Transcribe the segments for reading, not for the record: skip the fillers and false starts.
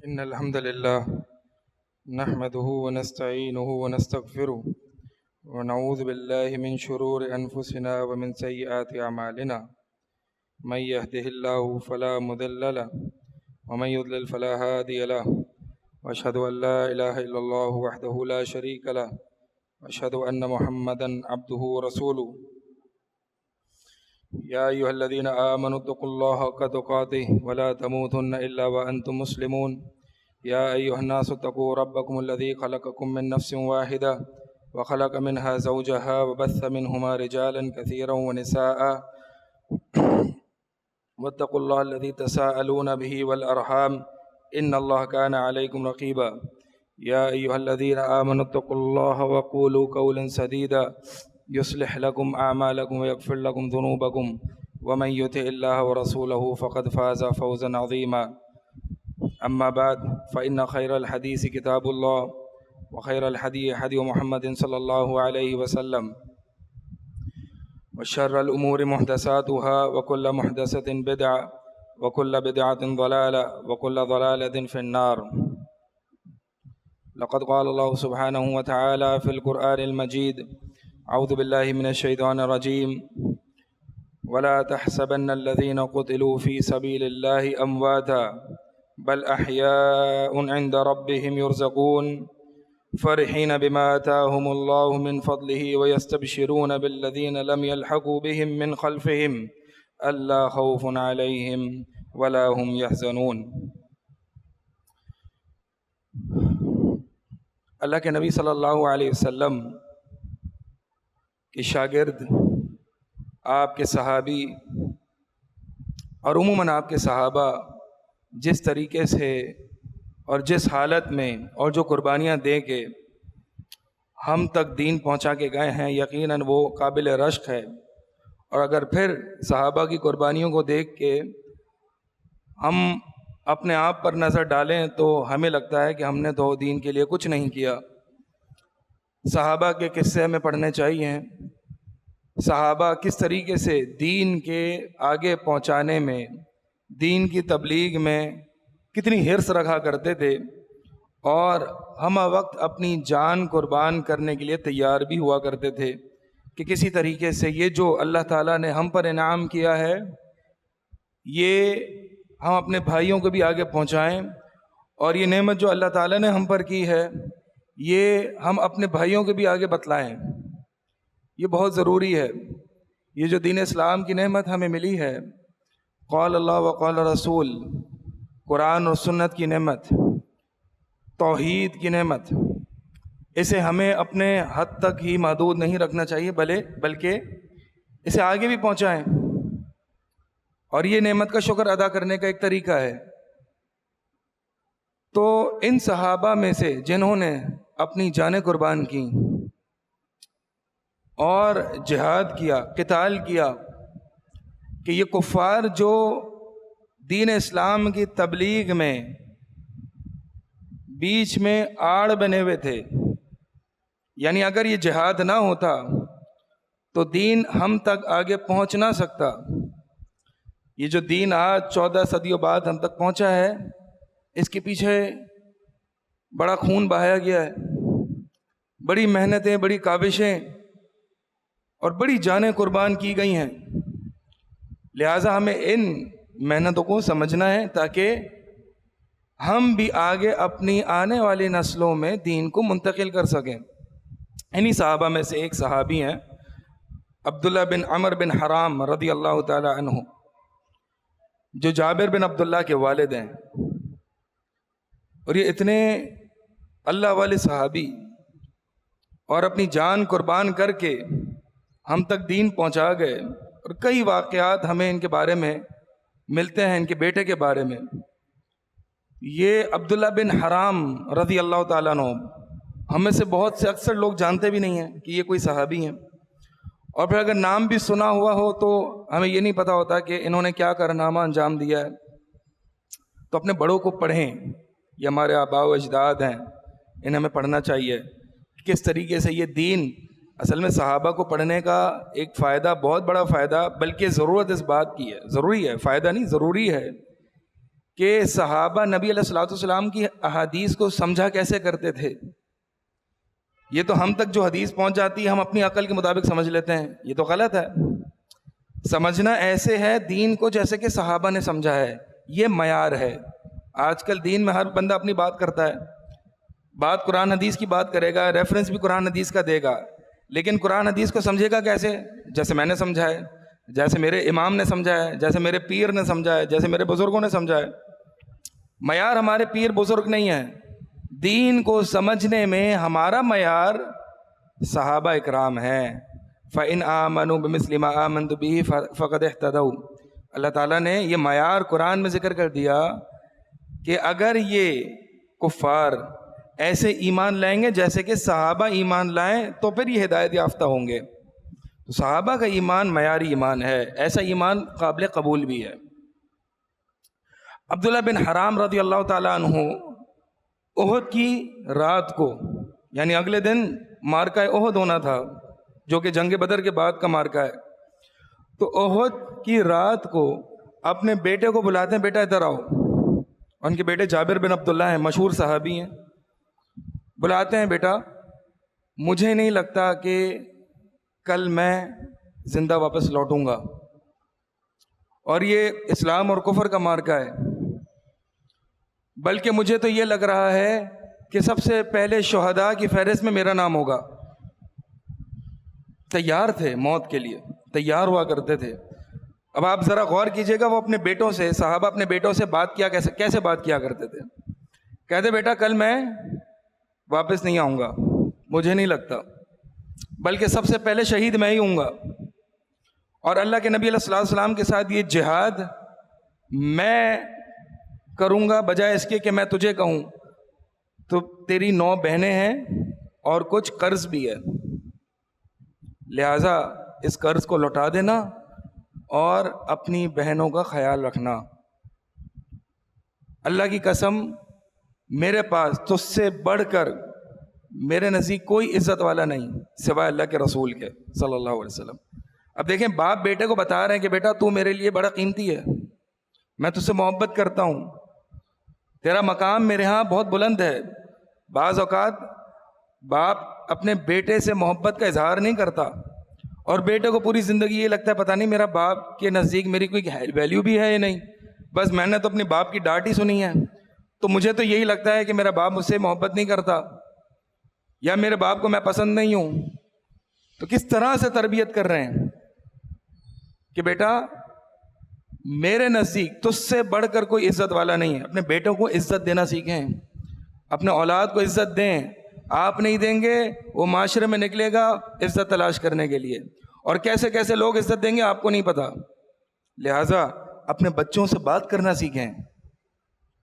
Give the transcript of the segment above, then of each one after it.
إن الحمد لله نحمده ونستعينه ونستغفره ونعوذ بالله من شرور أنفسنا ومن سيئات أعمالنا من يهده الله فلا مضل له ومن يضلل فلا هادي له وأشهد أن لا إله إلا الله وحده لا شريك له وأشهد أن محمدا عبده ورسوله يا أيها الذين آمنوا اتقوا الله حق تقاته ولا تموتن إلا وأنتم مسلمون يا أيها الناس اتقوا ربكم الذي خلقكم من نفس واحدة وخلق منها زوجها وبث منهما رجالا كثيرا ونساء واتقوا الله الذي تساءلون به والأرحام إن الله كان عليكم رقيبا يا أيها الذين آمنوا اتقوا الله وقولوا قولا سديدا يصلح لكم أعمالكم ويغفر لكم ذنوبكم ومن يطع الله ورسوله فقد فاز فوزا عظيما أما بعد فإن خير الحديث كتاب الله وخير الهدي هدي محمد صلى الله عليه وسلم وشر الأمور محدثاتها وكل محدثة بدعة وكل بدعة ضلالة وكل ضلالة في النار. لقد قال الله سبحانه وتعالى في القرآن المجيد: أعوذ بالله من الشيطان الرجيم ولا تحسبن الذين قتلوا في سبيل الله أمواتا بل أحياء عند ربهم يرزقون فرحين بما آتاهم الله من فضله ويستبشرون بالذين لم يلحقوا بهم من خلفهم ألا خوف عليهم ولا هم يحزنون. اللہ کے نبی صلی اللہ علیہ وسلم کے شاگرد، آپ کے صحابی اور عموماً آپ کے صحابہ جس طریقے سے اور جس حالت میں اور جو قربانیاں دے کے ہم تک دین پہنچا کے گئے ہیں، یقیناً وہ قابل رشک ہے. اور اگر پھر صحابہ کی قربانیوں کو دیکھ کے ہم اپنے آپ پر نظر ڈالیں تو ہمیں لگتا ہے کہ ہم نے تو دین کے لیے کچھ نہیں کیا. صحابہ کے قصے ہمیں پڑھنے چاہیے. صحابہ کس طریقے سے دین کے آگے پہنچانے میں، دین کی تبلیغ میں کتنی حرص رکھا کرتے تھے، اور ہم وقت اپنی جان قربان کرنے کے لیے تیار بھی ہوا کرتے تھے کہ کسی طریقے سے یہ جو اللہ تعالیٰ نے ہم پر انعام کیا ہے یہ ہم اپنے بھائیوں کو بھی آگے پہنچائیں، اور یہ نعمت جو اللہ تعالیٰ نے ہم پر کی ہے یہ ہم اپنے بھائیوں کو بھی آگے بتلائیں. یہ بہت ضروری ہے. یہ جو دین اسلام کی نعمت ہمیں ملی ہے، قال اللہ وقال رسول، قرآن اور سنت کی نعمت، توحید کی نعمت، اسے ہمیں اپنے حد تک ہی محدود نہیں رکھنا چاہیے بلکہ اسے آگے بھی پہنچائیں. اور یہ نعمت کا شکر ادا کرنے کا ایک طریقہ ہے. تو ان صحابہ میں سے جنہوں نے اپنی جانیں قربان کی اور جہاد کیا، قتال کیا، کہ یہ کفار جو دین اسلام کی تبلیغ میں بیچ میں آڑ بنے ہوئے تھے، یعنی اگر یہ جہاد نہ ہوتا تو دین ہم تک آگے پہنچ نہ سکتا. یہ جو دین آج 14 صدیوں بعد ہم تک پہنچا ہے، اس کے پیچھے بڑا خون بہایا گیا ہے، بڑی محنتیں، بڑی کاوشیں اور بڑی جانیں قربان کی گئی ہیں. لہٰذا ہمیں ان محنتوں کو سمجھنا ہے تاکہ ہم بھی آگے اپنی آنے والی نسلوں میں دین کو منتقل کر سکیں. انہی صحابہ میں سے ایک صحابی ہیں عبداللہ بن عمر بن حرام رضی اللہ تعالی عنہ، جو جابر بن عبداللہ کے والد ہیں. اور یہ اتنے اللہ والے صحابی اور اپنی جان قربان کر کے ہم تک دین پہنچا گئے. اور کئی واقعات ہمیں ان کے بارے میں ملتے ہیں، ان کے بیٹے کے بارے میں. یہ عبداللہ بن حرام رضی اللہ تعالیٰ عنہ ہم میں سے بہت سے اکثر لوگ جانتے بھی نہیں ہیں کہ یہ کوئی صحابی ہیں، اور پھر اگر نام بھی سنا ہوا ہو تو ہمیں یہ نہیں پتہ ہوتا کہ انہوں نے کیا کارنامہ انجام دیا ہے. تو اپنے بڑوں کو پڑھیں، یہ ہمارے آباء و اجداد ہیں، انہیں ہمیں پڑھنا چاہیے. کس طریقے سے یہ دین، اصل میں صحابہ کو پڑھنے کا ایک فائدہ، بہت بڑا فائدہ، بلکہ ضرورت اس بات کی ہے، ضروری ہے، فائدہ نہیں ضروری ہے کہ صحابہ نبی علیہ الصلوۃ والسلام کی احادیث کو سمجھا کیسے کرتے تھے. یہ تو ہم تک جو حدیث پہنچ جاتی ہے ہم اپنی عقل کے مطابق سمجھ لیتے ہیں, یہ تو غلط ہے. سمجھنا ایسے ہے دین کو جیسے کہ صحابہ نے سمجھا ہے, یہ معیار ہے. آج کل دین میں ہر بندہ اپنی بات کرتا ہے, بات قرآن حدیث کی بات کرے گا, ریفرنس بھی قرآن حدیث کا دے گا, لیکن قرآن حدیث کو سمجھے گا کیسے؟ جیسے میں نے سمجھا ہے, جیسے میرے امام نے سمجھا ہے, جیسے میرے پیر نے سمجھا ہے, جیسے میرے بزرگوں نے سمجھا ہے. معیار ہمارے پیر بزرگ نہیں ہے. دین کو سمجھنے میں ہمارا معیار صحابہ اکرام ہیں. فَإِنْ آمَنُوا بِمِثْلِ مَا آمَنْتُ بِهِ فَقَدِ اهْتَدَوْا. اللہ تعالیٰ نے یہ معیار قرآن میں ذکر کر دیا کہ اگر یہ کفار ایسے ایمان لائیں گے جیسے کہ صحابہ ایمان لائیں تو پھر یہ ہدایت یافتہ ہوں گے. تو صحابہ کا ایمان معیاری ایمان ہے, ایسا ایمان قابل قبول بھی ہے. عبداللہ بن حرام رضی اللہ تعالیٰ عنہ احد کی رات کو, یعنی اگلے دن مارکہ احد ہونا تھا جو کہ جنگ بدر کے بعد کا مارکہ ہے, تو احد کی رات کو اپنے بیٹے کو بلاتے ہیں, بیٹا ادھر آؤ. ان کے بیٹے جابر بن عبداللہ ہیں, مشہور صحابی ہیں. بلاتے ہیں, بیٹا مجھے نہیں لگتا کہ کل میں زندہ واپس لوٹوں گا, اور یہ اسلام اور کفر کا مارکہ ہے, بلکہ مجھے تو یہ لگ رہا ہے کہ سب سے پہلے شہداء کی فہرست میں میرا نام ہوگا. تیار تھے موت کے لیے, تیار ہوا کرتے تھے. اب آپ ذرا غور کیجئے گا, وہ اپنے بیٹوں سے, صحابہ اپنے بیٹوں سے بات کیا کیسے بات کیا کرتے تھے. کہتے بیٹا کل میں واپس نہیں آؤں گا, مجھے نہیں لگتا, بلکہ سب سے پہلے شہید میں ہی ہوں گا, اور اللہ کے نبی علیہ الصلوۃ والسلام کے ساتھ یہ جہاد میں کروں گا بجائے اس کے کہ میں تجھے کہوں. تو تیری 9 بہنیں ہیں اور کچھ قرض بھی ہے, لہٰذا اس قرض کو لوٹا دینا اور اپنی بہنوں کا خیال رکھنا. اللہ کی قسم میرے پاس تجھ سے بڑھ کر میرے نزدیک کوئی عزت والا نہیں سوائے اللہ کے رسول کے صلی اللہ علیہ وسلم. اب دیکھیں, باپ بیٹے کو بتا رہے ہیں کہ بیٹا تو میرے لیے بڑا قیمتی ہے, میں تجھ سے محبت کرتا ہوں, تیرا مقام میرے ہاں بہت بلند ہے. بعض اوقات باپ اپنے بیٹے سے محبت کا اظہار نہیں کرتا, اور بیٹے کو پوری زندگی یہ لگتا ہے پتہ نہیں میرا باپ کے نزدیک میری کوئی ویلیو بھی ہے یا نہیں, بس میں نے تو اپنے باپ کی ڈانٹ ہی سنی ہے, تو مجھے تو یہی لگتا ہے کہ میرا باپ مجھ سے محبت نہیں کرتا, یا میرے باپ کو میں پسند نہیں ہوں. تو کس طرح سے تربیت کر رہے ہیں کہ بیٹا میرے نزدیک تجھ سے بڑھ کر کوئی عزت والا نہیں ہے. اپنے بیٹوں کو عزت دینا سیکھیں, اپنے اولاد کو عزت دیں. آپ نہیں دیں گے وہ معاشرے میں نکلے گا عزت تلاش کرنے کے لیے, اور کیسے کیسے لوگ عزت دیں گے آپ کو نہیں پتا. لہٰذا اپنے بچوں سے بات کرنا سیکھیں,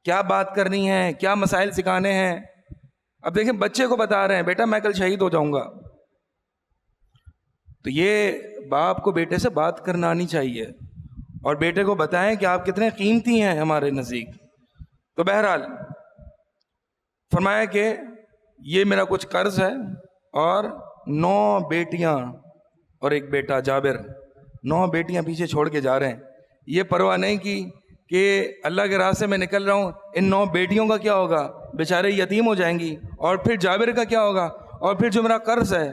کیا بات کرنی ہے, کیا مسائل سکھانے ہیں. اب دیکھیں بچے کو بتا رہے ہیں بیٹا میں کل شہید ہو جاؤں گا, تو یہ باپ کو بیٹے سے بات کرنا آنی چاہیے, اور بیٹے کو بتائیں کہ آپ کتنے قیمتی ہیں ہمارے نزدیک. تو بہرحال فرمایا کہ یہ میرا کچھ قرض ہے, اور 9 بیٹیاں اور ایک بیٹا جابر, 9 بیٹیاں پیچھے چھوڑ کے جا رہے ہیں. یہ پرواہ نہیں کی کہ اللہ کے راستے میں نکل رہا ہوں, ان 9 بیٹیوں کا کیا ہوگا, بیچارے یتیم ہو جائیں گی, اور پھر جابر کا کیا ہوگا, اور پھر جو میرا قرض ہے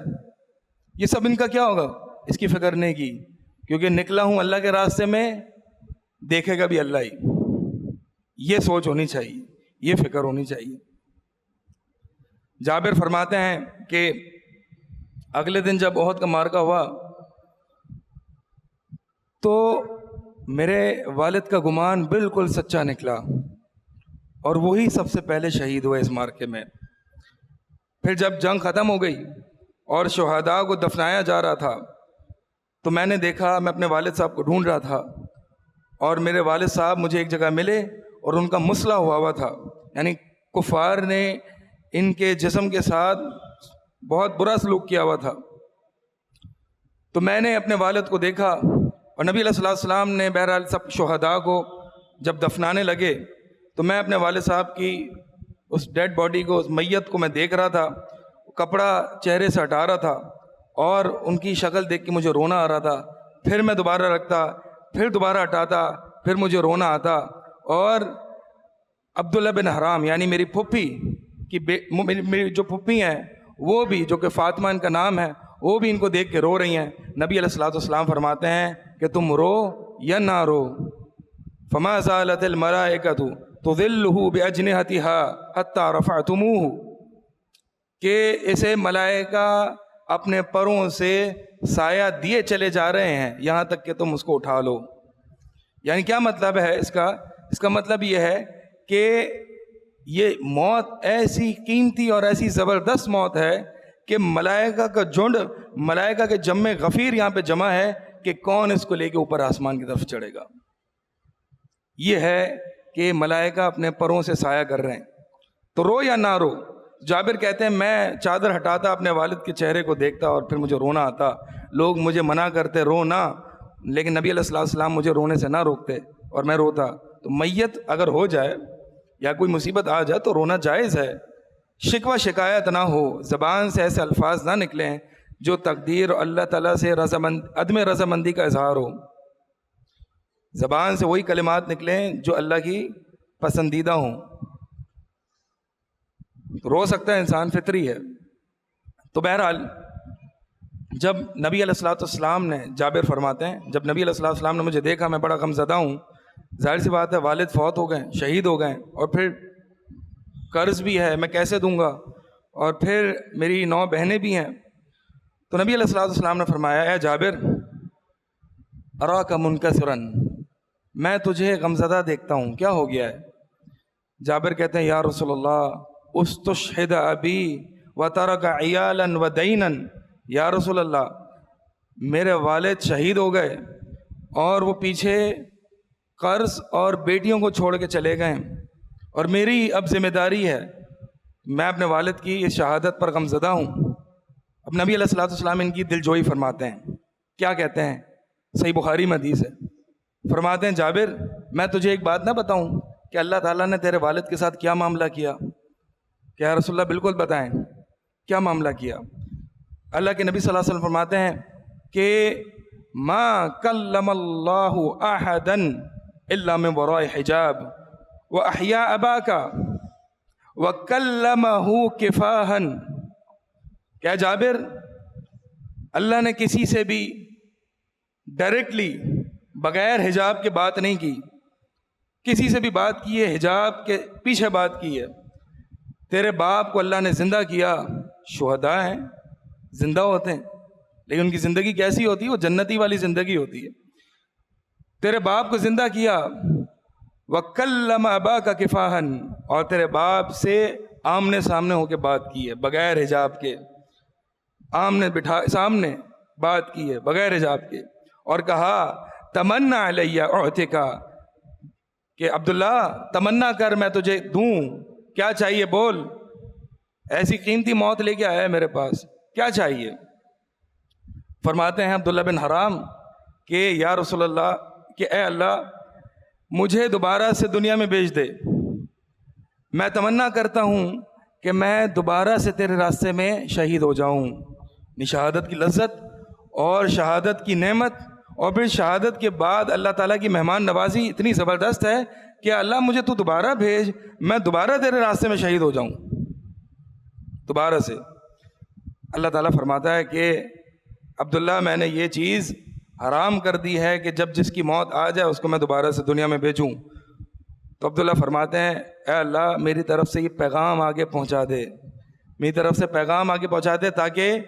یہ سب ان کا کیا ہوگا, اس کی فکر نہیں کی, کیونکہ نکلا ہوں اللہ کے راستے میں, دیکھے گا بھی اللہ ہی. یہ سوچ ہونی چاہیے, یہ فکر ہونی چاہیے. جابر فرماتے ہیں کہ اگلے دن جب احد کا مارکہ ہوا تو میرے والد کا گمان بالکل سچا نکلا, اور وہی سب سے پہلے شہید ہوئے اس مارکے میں. پھر جب جنگ ختم ہو گئی اور شہداء کو دفنایا جا رہا تھا, تو میں نے دیکھا, میں اپنے والد صاحب کو ڈھونڈ رہا تھا, اور میرے والد صاحب مجھے ایک جگہ ملے, اور ان کا مسئلہ ہوا تھا, یعنی کفار نے ان کے جسم کے ساتھ بہت برا سلوک کیا ہوا تھا. تو میں نے اپنے والد کو دیکھا, اور نبی علیہ الصلوۃ والسلام نے بہرحال سب شہداء کو جب دفنانے لگے, تو میں اپنے والد صاحب کی اس ڈیڈ باڈی کو, اس میت کو میں دیکھ رہا تھا, کپڑا چہرے سے ہٹا رہا تھا, اور ان کی شکل دیکھ کے مجھے رونا آ رہا تھا. پھر میں دوبارہ رکھتا, پھر دوبارہ ہٹاتا, پھر مجھے رونا آتا, اور عبداللہ بن حرام یعنی میری پھپھی کی میری جو پھپھی ہیں وہ بھی، جو کہ فاطمہ ان کا نام ہے، وہ بھی ان کو دیکھ کے رو رہی ہیں۔ نبی علیہ الصلوۃ والسلام فرماتے ہیں کہ تم رو یا نہ رو، فما زالت الملائکۃ تظلہ باجنحتها حتی رفعتموہ، کہ اسے ملائکہ اپنے پروں سے سایہ دیے چلے جا رہے ہیں یہاں تک کہ تم اس کو اٹھا لو۔ یعنی کیا مطلب ہے اس کا مطلب یہ ہے کہ یہ موت ایسی قیمتی اور ایسی زبردست موت ہے کہ ملائکہ کا جھنڈ، ملائکہ کے جمع غفیر یہاں پہ جمع ہے کہ کون اس کو لے کے اوپر آسمان کی طرف چڑھے گا۔ یہ ہے کہ ملائکہ اپنے پروں سے سایہ کر رہے ہیں، تو رو یا نہ رو۔ جابر کہتے ہیں میں چادر ہٹاتا، اپنے والد کے چہرے کو دیکھتا اور پھر مجھے رونا آتا، لوگ مجھے منع کرتے رو نہ، لیکن نبی علیہ السلام مجھے رونے سے نہ روکتے اور میں روتا۔ تو میت اگر ہو جائے یا کوئی مصیبت آ جائے تو رونا جائز ہے، شکوہ شکایت نہ ہو، زبان سے ایسے الفاظ نہ نکلیں جو تقدیر اور اللہ تعالیٰ سے عدم رضامندی کا اظہار ہو۔ زبان سے وہی کلمات نکلیں جو اللہ کی پسندیدہ ہوں۔ رو سکتا ہے انسان، فطری ہے۔ تو بہرحال جب نبی علیہ السلام نے، جابر فرماتے ہیں، جب نبی علیہ السلام نے مجھے دیکھا میں بڑا غمزدہ ہوں، ظاہر سی بات ہے والد فوت ہو گئے، شہید ہو گئے، اور پھر قرض بھی ہے میں کیسے دوں گا، اور پھر میری 9 بہنیں بھی ہیں۔ تو نبی علیہ السلام نے فرمایا اے جابر اراک منکسرا، میں تجھے غمزدہ دیکھتا ہوں، کیا ہو گیا ہے؟ جابر کہتے ہیں یا رسول اللہ استشہد ابی وترک عیالا ودینا، یا رسول اللہ میرے والد شہید ہو گئے اور وہ پیچھے قرض اور بیٹیوں کو چھوڑ کے چلے گئے، اور میری اب ذمہ داری ہے، میں اپنے والد کی اس شہادت پر غمزدہ ہوں۔ اب نبی علیہ السلام ان کی دلجوئی فرماتے ہیں، کیا کہتے ہیں؟ صحیح بخاری میں حدیث ہے، فرماتے ہیں جابر میں تجھے ایک بات نہ بتاؤں کہ اللہ تعالیٰ نے تیرے والد کے ساتھ کیا معاملہ کیا؟ کہ یا رسول اللہ بالکل بتائیں، کیا معاملہ کیا؟ اللہ کے نبی صلی اللہ علیہ وسلم فرماتے ہیں کہ ما کلم اللہ احدا الا من وراء حجاب واحیا اباک وکلمہ کفاحا، کیا جابر اللہ نے کسی سے بھی ڈائریکٹلی بغیر حجاب کے بات نہیں کی، کسی سے بھی بات کی ہے حجاب کے پیچھے بات کی ہے۔ تیرے باپ کو اللہ نے زندہ کیا، شہداء ہیں، زندہ ہوتے ہیں، لیکن ان کی زندگی کیسی ہوتی ہے؟ وہ جنتی والی زندگی ہوتی ہے۔ تیرے باپ کو زندہ کیا، وَكَلَّمَ أَبَاكَ كِفَاحًا، اور تیرے باپ سے آمنے سامنے ہو کے بات کی ہے بغیر حجاب کے، سامنے بات کی ہے بغیر حجاب کے، اور کہا تمنا علیہ اعطیکا، کہ عبداللہ تمنا کر میں تجھے دوں، کیا چاہیے بول، ایسی قیمتی موت لے کے آیا ہے میرے پاس، کیا چاہیے؟ فرماتے ہیں عبداللہ بن حرام کہ یا رسول اللہ، کہ اے اللہ مجھے دوبارہ سے دنیا میں بھیج دے، میں تمنا کرتا ہوں کہ میں دوبارہ سے تیرے راستے میں شہید ہو جاؤں۔ شہادت کی لذت اور شہادت کی نعمت، اور پھر شہادت کے بعد اللہ تعالیٰ کی مہمان نوازی اتنی زبردست ہے کہ اللہ مجھے تو دوبارہ بھیج، میں دوبارہ تیرے راستے میں شہید ہو جاؤں دوبارہ سے۔ اللہ تعالیٰ فرماتا ہے کہ عبداللہ میں نے یہ چیز حرام کر دی ہے کہ جب جس کی موت آ جائے اس کو میں دوبارہ سے دنیا میں بھیجوں۔ تو عبداللہ فرماتے ہیں اے اللہ میری طرف سے یہ پیغام آگے پہنچا دے، میری طرف سے پیغام آگے پہنچا دے تاکہ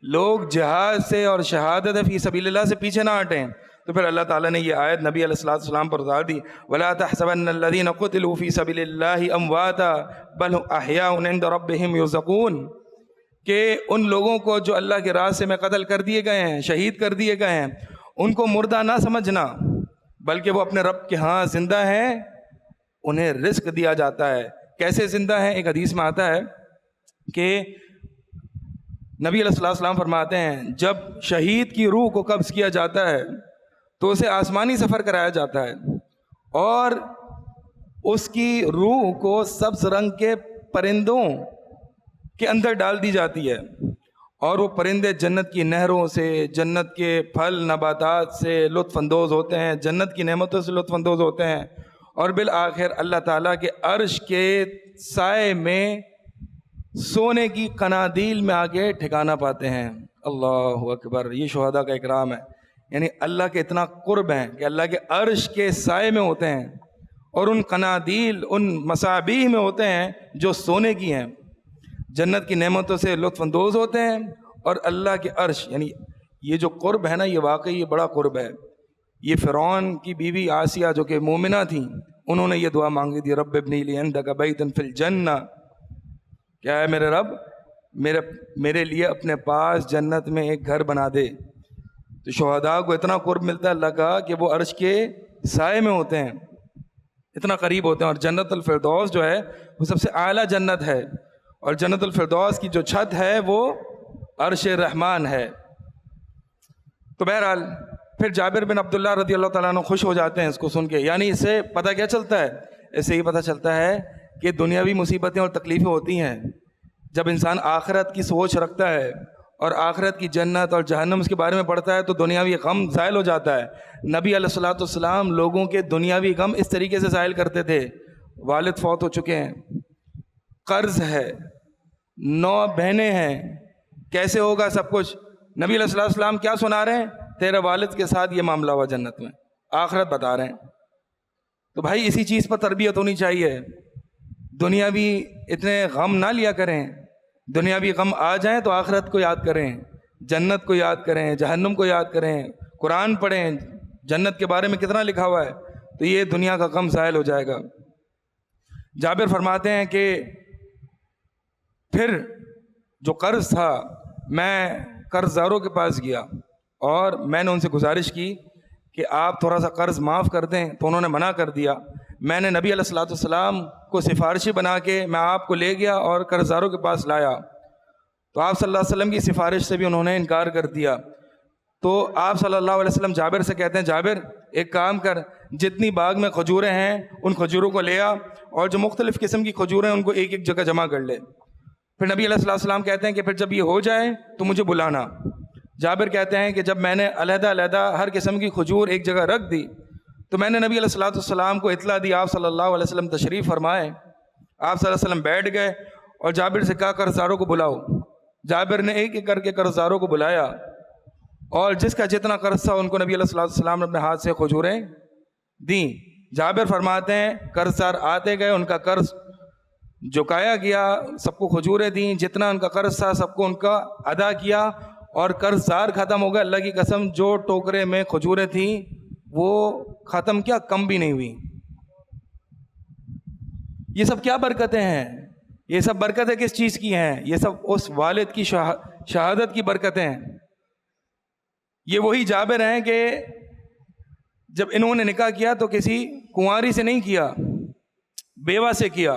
لوگ جہاد سے اور شہادت فی سبیل اللہ سے پیچھے نہ ہٹیں۔ تو پھر اللہ تعالیٰ نے یہ آیت نبی علیہ السلام پر اتار دی، وَلَا تَحْسَبَنَّ الَّذِينَ قُتِلُوا فِي سَبِيلِ اللَّهِ أَمْوَاتًا بَلْ هُمْ أَحْيَاءٌ عِندَ رَبِّهِمْ يُرْزَقُونَ، کہ ان لوگوں کو جو اللہ کے راستے میں قتل کر دیے گئے ہیں، شہید کر دیے گئے ہیں، ان کو مردہ نہ سمجھنا، بلکہ وہ اپنے رب کے ہاں زندہ ہیں، انہیں رزق دیا جاتا ہے۔ کیسے زندہ ہیں؟ ایک حدیث میں آتا ہے کہ نبی علیہ السلام فرماتے ہیں جب شہید کی روح کو قبض کیا جاتا ہے تو اسے آسمانی سفر کرایا جاتا ہے، اور اس کی روح کو سبز رنگ کے پرندوں کے اندر ڈال دی جاتی ہے، اور وہ پرندے جنت کی نہروں سے، جنت کے پھل نباتات سے لطف اندوز ہوتے ہیں، جنت کی نعمتوں سے لطف اندوز ہوتے ہیں، اور بالآخر اللہ تعالیٰ کے عرش کے سائے میں سونے کی قنادیل میں آگے ٹھکانہ پاتے ہیں۔ اللہ اکبر، یہ شہداء کا اکرام ہے، یعنی اللہ کے اتنا قرب ہیں کہ اللہ کے عرش کے سائے میں ہوتے ہیں اور ان قنادیل، ان مصابیح میں ہوتے ہیں جو سونے کی ہیں، جنت کی نعمتوں سے لطف اندوز ہوتے ہیں، اور اللہ کے عرش، یعنی یہ جو قرب ہے نا، یہ واقعی یہ بڑا قرب ہے۔ یہ فرعون کی بیوی آسیہ جو کہ مومنہ تھیں، انہوں نے یہ دعا مانگی تھی، رب ابنی لی عندک بیتا فی الجنہ، کیا ہے میرے رب میرے لیے اپنے پاس جنت میں ایک گھر بنا دے۔ تو شہداء کو اتنا قرب ملتا ہے اللہ کا کہ وہ عرش کے سائے میں ہوتے ہیں، اتنا قریب ہوتے ہیں۔ اور جنت الفردوس جو ہے وہ سب سے اعلیٰ جنت ہے، اور جنت الفردوس کی جو چھت ہے وہ عرش رحمان ہے۔ تو بہرحال پھر جابر بن عبداللہ رضی اللہ تعالیٰ عنہ خوش ہو جاتے ہیں اس کو سن کے۔ یعنی اس سے پتہ کیا چلتا ہے؟ اس سے یہ پتہ چلتا ہے کہ دنیاوی مصیبتیں اور تکلیفیں ہوتی ہیں، جب انسان آخرت کی سوچ رکھتا ہے اور آخرت کی جنت اور جہنم اس کے بارے میں پڑھتا ہے تو دنیاوی غم زائل ہو جاتا ہے۔ نبی علیہ الصلوۃ والسلام لوگوں کے دنیاوی غم اس طریقے سے زائل کرتے تھے، والد فوت ہو چکے ہیں، قرض ہے، 9 بہنیں ہیں، کیسے ہوگا سب کچھ؟ نبی علیہ الصلوۃ والسلام کیا سنا رہے ہیں؟ تیرے والد کے ساتھ یہ معاملہ ہوا جنت میں، آخرت بتا رہے ہیں۔ تو بھائی اسی چیز پر تربیت ہونی چاہیے، دنیاوی اتنے غم نہ لیا کریں، دنیاوی غم آ جائیں تو آخرت کو یاد کریں، جنت کو یاد کریں، جہنم کو یاد کریں، قرآن پڑھیں، جنت کے بارے میں کتنا لکھا ہوا ہے، تو یہ دنیا کا غم زائل ہو جائے گا۔ جابر فرماتے ہیں کہ پھر جو قرض تھا، میں قرض داروں کے پاس گیا اور میں نے ان سے گزارش کی کہ آپ تھوڑا سا قرض معاف کر دیں، تو انہوں نے منع کر دیا۔ میں نے نبی علیہ الصلوۃ والسلام کو سفارشی بنا کے میں آپ کو لے گیا اور قرض داروں کے پاس لایا، تو آپ صلی اللہ علیہ وسلم کی سفارش سے بھی انہوں نے انکار کر دیا۔ تو آپ صلی اللہ علیہ وسلم جابر سے کہتے ہیں، جابر ایک کام کر، جتنی باغ میں کھجوریں ہیں ان کھجوروں کو لے آ، اور جو مختلف قسم کی کھجوریں ہیں ان کو ایک ایک جگہ جمع کر لے۔ پھر نبی علیہ الصلوۃ والسلام کہتے ہیں کہ پھر جب یہ ہو جائے تو مجھے بلانا۔ جابر کہتے ہیں کہ جب میں نے علیحدہ علیحدہ ہر قسم کی کھجور ایک جگہ رکھ دی تو میں نے نبی علیہ الصلوۃ والسلام کو اطلاع دی، آپ صلی اللہ علیہ وسلم تشریف فرمائے۔ آپ صلی اللہ علیہ وسلم بیٹھ گئے اور جابر سے کہا قرض داروں کو بلاؤ۔ جابر نے ایک ایک کر کے قرض داروں کو بلایا، اور جس کا جتنا قرض تھا ان کو نبی علیہ الصلوۃ والسلام نے اپنے ہاتھ سے کھجوریں دیں۔ جابر فرماتے ہیں قرض دار آتے گئے، ان کا قرض چکایا گیا، سب کو کھجوریں دیں، جتنا ان کا قرض تھا سب کو ان کا ادا کیا، اور قرض دار ختم ہو گیا۔ اللہ کی قسم جو ٹوکرے میں کھجوریں تھیں وہ ختم کیا، کم بھی نہیں ہوئی۔ یہ سب کیا برکتیں ہیں؟ یہ سب برکتیں کس چیز کی ہیں؟ یہ سب اس والد کی شہادت کی برکتیں ہیں۔ یہ وہی جابر ہیں کہ جب انہوں نے نکاح کیا تو کسی کنواری سے نہیں کیا، بیوہ سے کیا۔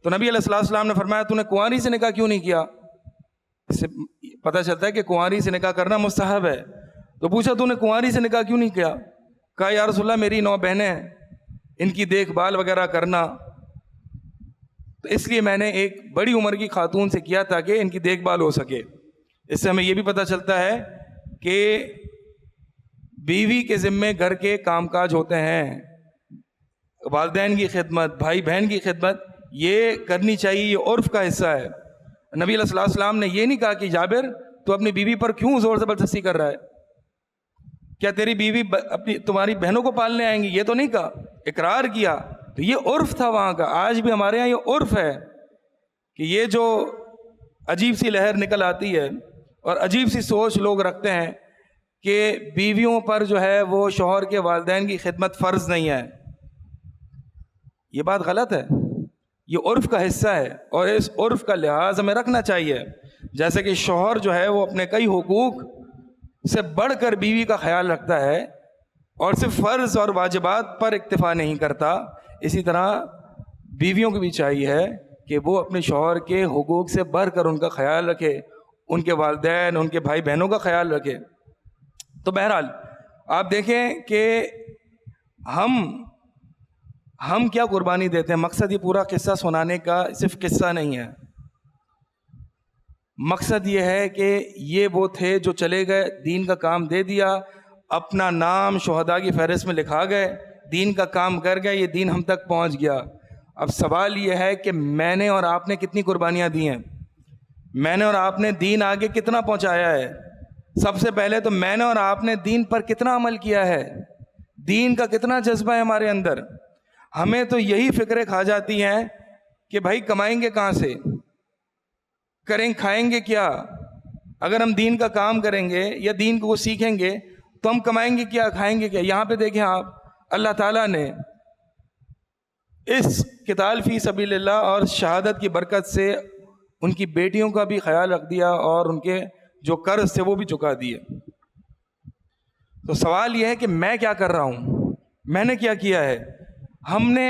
تو نبی علیہ الصلوۃ والسلام نے فرمایا تو نے کنواری سے نکاح کیوں نہیں کیا؟ اس سے پتہ چلتا ہے کہ کنواری سے نکاح کرنا مستحب ہے۔ تو پوچھا تو نے کنواری سے نکاح کیوں نہیں کیا؟ کہا یا رسول اللہ میری 9 بہنیں ہیں، ان کی دیکھ بھال وغیرہ کرنا، تو اس لیے میں نے ایک بڑی عمر کی خاتون سے کیا تاکہ ان کی دیکھ بھال ہو سکے۔ اس سے ہمیں یہ بھی پتہ چلتا ہے کہ بیوی کے ذمے گھر کے کام کاج ہوتے ہیں، والدین کی خدمت، بھائی بہن کی خدمت یہ کرنی چاہیے، یہ عرف کا حصہ ہے۔ نبی علیہ الصلوۃ والسلام نے یہ نہیں کہا کہ جابر تو اپنی بیوی پر کیوں زور زبردستی کر رہا ہے، کیا تیری بیوی تمہاری بہنوں کو پالنے آئیں گی، یہ تو نہیں کہا، اقرار کیا۔ تو یہ عرف تھا وہاں کا۔ آج بھی ہمارے یہاں یہ عرف ہے کہ یہ جو عجیب سی لہر نکل آتی ہے اور عجیب سی سوچ لوگ رکھتے ہیں کہ بیویوں پر جو ہے وہ شوہر کے والدین کی خدمت فرض نہیں ہے، یہ بات غلط ہے، یہ عرف کا حصہ ہے، اور اس عرف کا لحاظ ہمیں رکھنا چاہیے۔ جیسے کہ شوہر جو ہے وہ اپنے کئی حقوق سے بڑھ کر بیوی کا خیال رکھتا ہے اور صرف فرض اور واجبات پر اکتفا نہیں کرتا، اسی طرح بیویوں کو بھی چاہیے کہ وہ اپنے شوہر کے حقوق سے بڑھ کر ان کا خیال رکھے، ان کے والدین، ان کے بھائی بہنوں کا خیال رکھے۔ تو بہرحال آپ دیکھیں کہ ہم کیا قربانی دیتے ہیں۔ مقصد یہ پورا قصہ سنانے کا صرف قصہ نہیں ہے، مقصد یہ ہے کہ یہ وہ تھے جو چلے گئے، دین کا کام دے دیا، اپنا نام شہداء کی فہرست میں لکھا گئے، دین کا کام کر گئے, یہ دین ہم تک پہنچ گیا. اب سوال یہ ہے کہ میں نے اور آپ نے کتنی قربانیاں دی ہیں, میں نے اور آپ نے دین آگے کتنا پہنچایا ہے. سب سے پہلے تو میں نے اور آپ نے دین پر کتنا عمل کیا ہے, دین کا کتنا جذبہ ہے ہمارے اندر. ہمیں تو یہی فکریں کھا جاتی ہیں کہ بھائی کمائیں گے کہاں سے, کریں کھائیں گے کیا. اگر ہم دین کا کام کریں گے یا دین کو وہ سیکھیں گے تو ہم کمائیں گے کیا, کھائیں گے کیا. یہاں پہ دیکھیں آپ, اللہ تعالیٰ نے اس قتال فی سبیل اللہ اور شہادت کی برکت سے ان کی بیٹیوں کا بھی خیال رکھ دیا اور ان کے جو قرض تھے وہ بھی چکا دیے. تو سوال یہ ہے کہ میں کیا کر رہا ہوں, میں نے کیا کیا ہے. ہم نے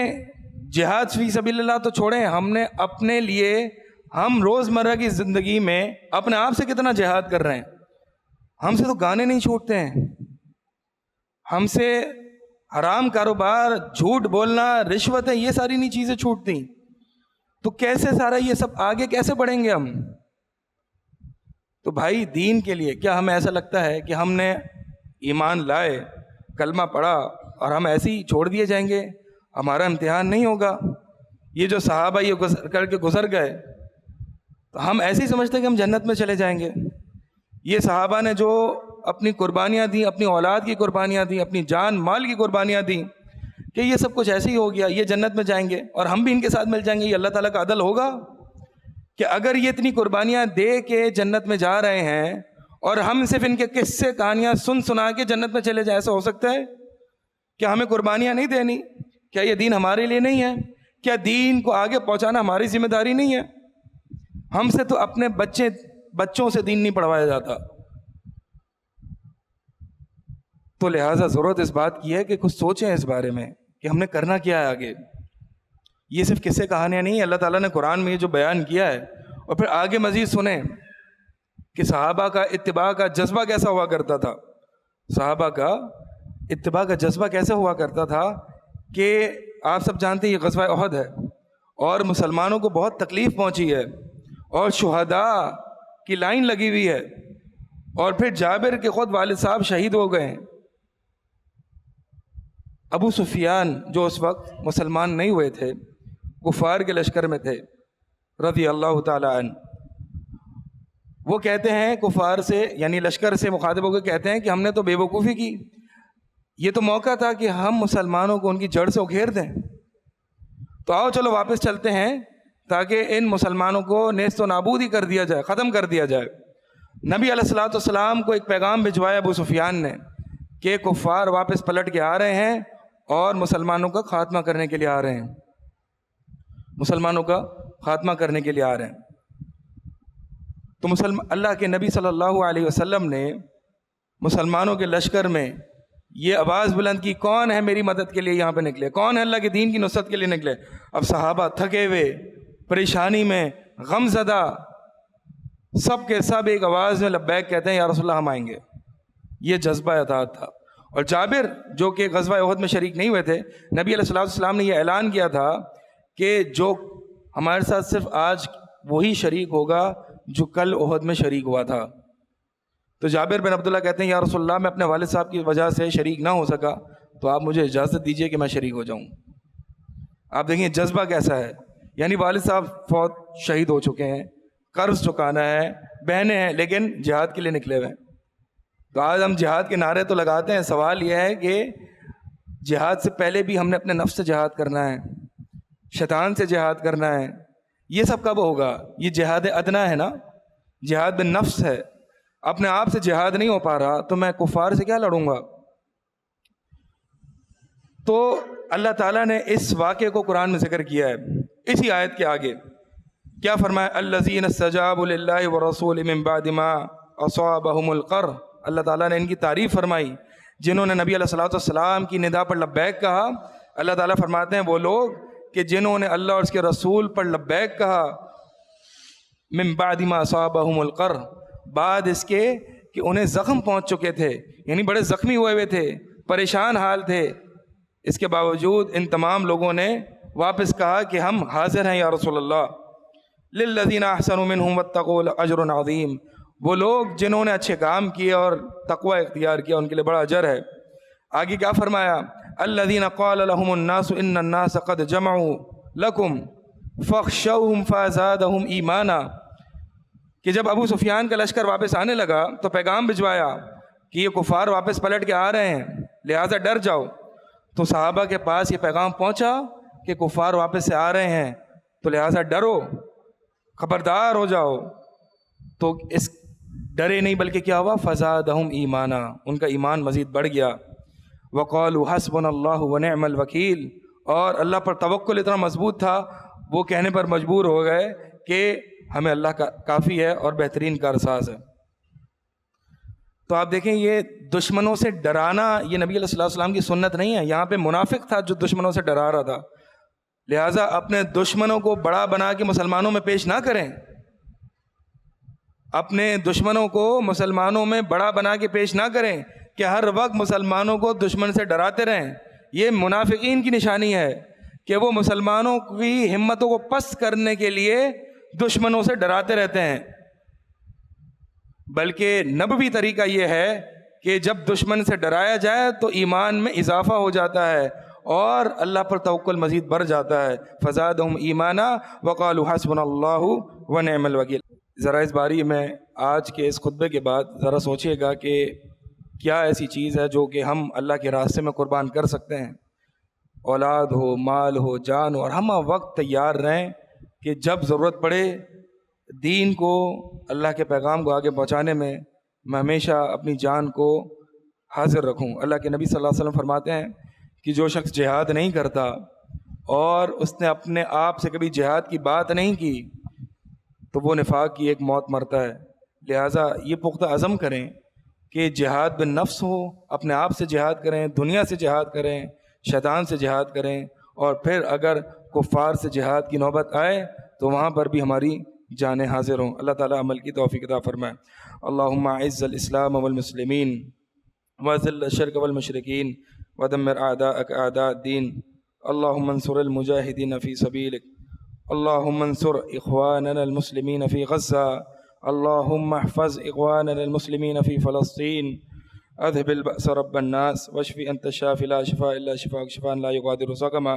جہاد فی سبیل اللہ تو چھوڑیں, ہم نے اپنے لیے, ہم روزمرہ کی زندگی میں اپنے آپ سے کتنا جہاد کر رہے ہیں. ہم سے تو گانے نہیں چھوٹتے ہیں, ہم سے حرام کاروبار, جھوٹ بولنا, رشوتیں, یہ ساری نہیں چیزیں چھوٹتی. تو کیسے سارا یہ سب آگے کیسے بڑھیں گے ہم. تو بھائی دین کے لیے کیا ہمیں ایسا لگتا ہے کہ ہم نے ایمان لائے, کلمہ پڑھا اور ہم ایسے ہی چھوڑ دیے جائیں گے, ہمارا امتحان نہیں ہوگا. یہ جو صحابہ یہ کر کے گزر گئے تو ہم ایسے ہی سمجھتے کہ ہم جنت میں چلے جائیں گے. یہ صحابہ نے جو اپنی قربانیاں دیں, اپنی اولاد کی قربانیاں دیں, اپنی جان مال کی قربانیاں دیں, کہ یہ سب کچھ ایسے ہی ہو گیا, یہ جنت میں جائیں گے اور ہم بھی ان کے ساتھ مل جائیں گے. یہ اللہ تعالیٰ کا عدل ہوگا کہ اگر یہ اتنی قربانیاں دے کے جنت میں جا رہے ہیں اور ہم صرف ان کے قصے کہانیاں سنا کے جنت میں چلے جائیں, ایسا ہو سکتا ہے؟ کیا ہمیں قربانیاں نہیں دینی؟ کیا یہ دین ہمارے لیے نہیں ہے؟ کیا دین کو آگے پہنچانا ہماری ذمہ داری نہیں ہے؟ ہم سے تو اپنے بچوں سے دین نہیں پڑھوایا جاتا. تو لہٰذا ضرورت اس بات کی ہے کہ کچھ سوچیں اس بارے میں کہ ہم نے کرنا کیا ہے آگے. یہ صرف قصے کہانیاں نہیں, اللہ تعالیٰ نے قرآن میں یہ جو بیان کیا ہے. اور پھر آگے مزید سنیں کہ صحابہ کا اتباع کا جذبہ کیسا ہوا کرتا تھا. صحابہ کا اتباع کا جذبہ کیسے ہوا کرتا تھا کہ آپ سب جانتے ہیں یہ غزوہ احد ہے اور مسلمانوں کو بہت تکلیف پہنچی ہے اور شہداء کی لائن لگی ہوئی ہے, اور پھر جابر کے خود والد صاحب شہید ہو گئے ہیں. ابو سفیان جو اس وقت مسلمان نہیں ہوئے تھے, کفار کے لشکر میں تھے رضی اللہ تعالی عنہ, وہ کہتے ہیں کفار سے, یعنی لشکر سے مخاطب ہو کے کہتے ہیں کہ ہم نے تو بے وقوفی کی, یہ تو موقع تھا کہ ہم مسلمانوں کو ان کی جڑ سے اکھیر دیں, تو آؤ چلو واپس چلتے ہیں تاکہ ان مسلمانوں کو نیست و نابود ہی کر دیا جائے, ختم کر دیا جائے. نبی علیہ الصلوۃ والسلام کو ایک پیغام بھجوایا ابو سفیان نے کہ کفار واپس پلٹ کے آ رہے ہیں اور مسلمانوں کا خاتمہ کرنے کے لیے آ رہے ہیں, مسلمانوں کا خاتمہ کرنے کے لیے آ رہے ہیں. تو اللہ کے نبی صلی اللہ علیہ وسلم نے مسلمانوں کے لشکر میں یہ آواز بلند کی, کون ہے میری مدد کے لیے یہاں پہ نکلے, کون ہے اللہ کے دین کی نصرت کے لیے نکلے. اب صحابہ تھکے ہوئے, پریشانی میں, غم زدہ, سب کے سب ایک آواز میں لبیک کہتے ہیں یا رسول اللہ ہم آئیں گے. یہ جذبہ اطاعت تھا. اور جابر جو کہ غزوہ احد میں شریک نہیں ہوئے تھے, نبی علیہ السلام نے یہ اعلان کیا تھا کہ جو ہمارے ساتھ صرف آج وہی شریک ہوگا جو کل احد میں شریک ہوا تھا. تو جابر بن عبداللہ کہتے ہیں یا رسول اللہ میں اپنے والد صاحب کی وجہ سے شریک نہ ہو سکا, تو آپ مجھے اجازت دیجئے کہ میں شریک ہو جاؤں. آپ دیکھیں جذبہ کیسا ہے, یعنی والد صاحب فوت شہید ہو چکے ہیں, قرض چکانا ہے, بہنیں ہیں, لیکن جہاد کے لیے نکلے ہوئے ہیں. تو آج ہم جہاد کے نعرے تو لگاتے ہیں, سوال یہ ہے کہ جہاد سے پہلے بھی ہم نے اپنے نفس سے جہاد کرنا ہے, شیطان سے جہاد کرنا ہے. یہ سب کب ہوگا؟ یہ جہاد ادنا ہے نا, جہاد بن نفس ہے. اپنے آپ سے جہاد نہیں ہو پا رہا تو میں کفار سے کیا لڑوں گا؟ تو اللہ تعالیٰ نے اس واقعے کو قرآن میں ذکر کیا ہے. اسی آیت کے آگے کیا فرمایا؟ الذین استجابوا للہ ورسولہ من بعد ما اصابہم القرح. اللہ تعالیٰ نے ان کی تعریف فرمائی جنہوں نے نبی علیہ الصلوۃ والسلام کی ندا پر لبیک کہا. اللہ تعالیٰ فرماتے ہیں وہ لوگ کہ جنہوں نے اللہ اور اس کے رسول پر لبیک کہا, من بعد ما اصابہم القرح, بعد اس کے کہ انہیں زخم پہنچ چکے تھے, یعنی بڑے زخمی ہوئے تھے, پریشان حال تھے. اس کے باوجود ان تمام لوگوں نے واپس کہا کہ ہم حاضر ہیں یا رسول اللہ. للذین احسنوا منہم واتقوا اجر عظیم, وہ لوگ جنہوں نے اچھے کام کیے اور تقوی اختیار کیا ان کے لیے بڑا اجر ہے. آگے کیا فرمایا؟ الذین قال لهم الناس ان الناس قد جمعوا لکم فاخشوہم فزادہم ایمانا، کہ جب ابو سفیان کا لشکر واپس آنے لگا تو پیغام بھجوایا کہ یہ کفار واپس پلٹ کے آ رہے ہیں، لہٰذا ڈر جاؤ۔ تو صحابہ کے پاس یہ پیغام پہنچا کہ کفار واپس سے آ رہے ہیں تو لہٰذا ڈرو، خبردار ہو جاؤ۔ تو اس ڈرے نہیں بلکہ کیا ہوا؟ فزادہم ایمانا، ان کا ایمان مزید بڑھ گیا۔ وقالوا حسبنا اللہ ونعم الوکیل، اور اللہ پر توکل اتنا مضبوط تھا وہ کہنے پر مجبور ہو گئے کہ ہمیں اللہ کا کافی ہے اور بہترین کارساز ہے۔ تو آپ دیکھیں یہ دشمنوں سے ڈرانا یہ نبی علیہ الصلوۃ والسلام کی سنت نہیں ہے۔ یہاں پہ منافق تھا جو دشمنوں سے ڈرا رہا تھا، لہٰذا اپنے دشمنوں کو بڑا بنا کے مسلمانوں میں پیش نہ کریں، اپنے دشمنوں کو مسلمانوں میں بڑا بنا کے پیش نہ کریں کہ ہر وقت مسلمانوں کو دشمن سے ڈراتے رہیں۔ یہ منافقین کی نشانی ہے کہ وہ مسلمانوں کی ہمتوں کو پست کرنے کے لیے دشمنوں سے ڈراتے رہتے ہیں، بلکہ نبوی طریقہ یہ ہے کہ جب دشمن سے ڈرایا جائے تو ایمان میں اضافہ ہو جاتا ہے اور اللہ پر توکل مزید بڑھ جاتا ہے۔ فزادہم ایمانا وقالوا حسبنا اللہ ونعم الوکیل۔ ذرا اس باری میں آج کے اس خطبے کے بعد ذرا سوچیے گا کہ کیا ایسی چیز ہے جو کہ ہم اللہ کے راستے میں قربان کر سکتے ہیں، اولاد ہو، مال ہو، جان ہو، اور ہم وقت تیار رہیں کہ جب ضرورت پڑے دین کو، اللہ کے پیغام کو آگے پہنچانے میں میں ہمیشہ اپنی جان کو حاضر رکھوں۔ اللہ کے نبی صلی اللہ علیہ وسلم فرماتے ہیں کہ جو شخص جہاد نہیں کرتا اور اس نے اپنے آپ سے کبھی جہاد کی بات نہیں کی تو وہ نفاق کی ایک موت مرتا ہے۔ لہٰذا یہ پختہ عزم کریں کہ جہاد بالنفس ہو، اپنے آپ سے جہاد کریں، دنیا سے جہاد کریں، شیطان سے جہاد کریں، اور پھر اگر کفار سے جہاد کی نوبت آئے تو وہاں پر بھی ہماری جانیں حاضر ہوں۔ اللہ تعالیٰ عمل کی توفیق عطا فرمائے۔ اللہم اعز الاسلام والمسلمین واذل الشرک والمشرکین ودمر اعداءک اعداء الدین۔ اللہم انصر المجاہدین فی سبیلک، اللہم انصر اخواننا المسلمین فی غزہ، اللہم احفظ اخواننا المسلمین فی فلسطین، اذهب البأس رب الناس واشف انت الشافي لا شفاء الا شفاءك شفاء لا يغادر سقما،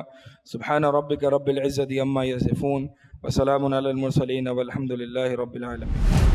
سبحان ربك رب العزة عما يصفون وسلام على المرسلين والحمد لله رب العالمين۔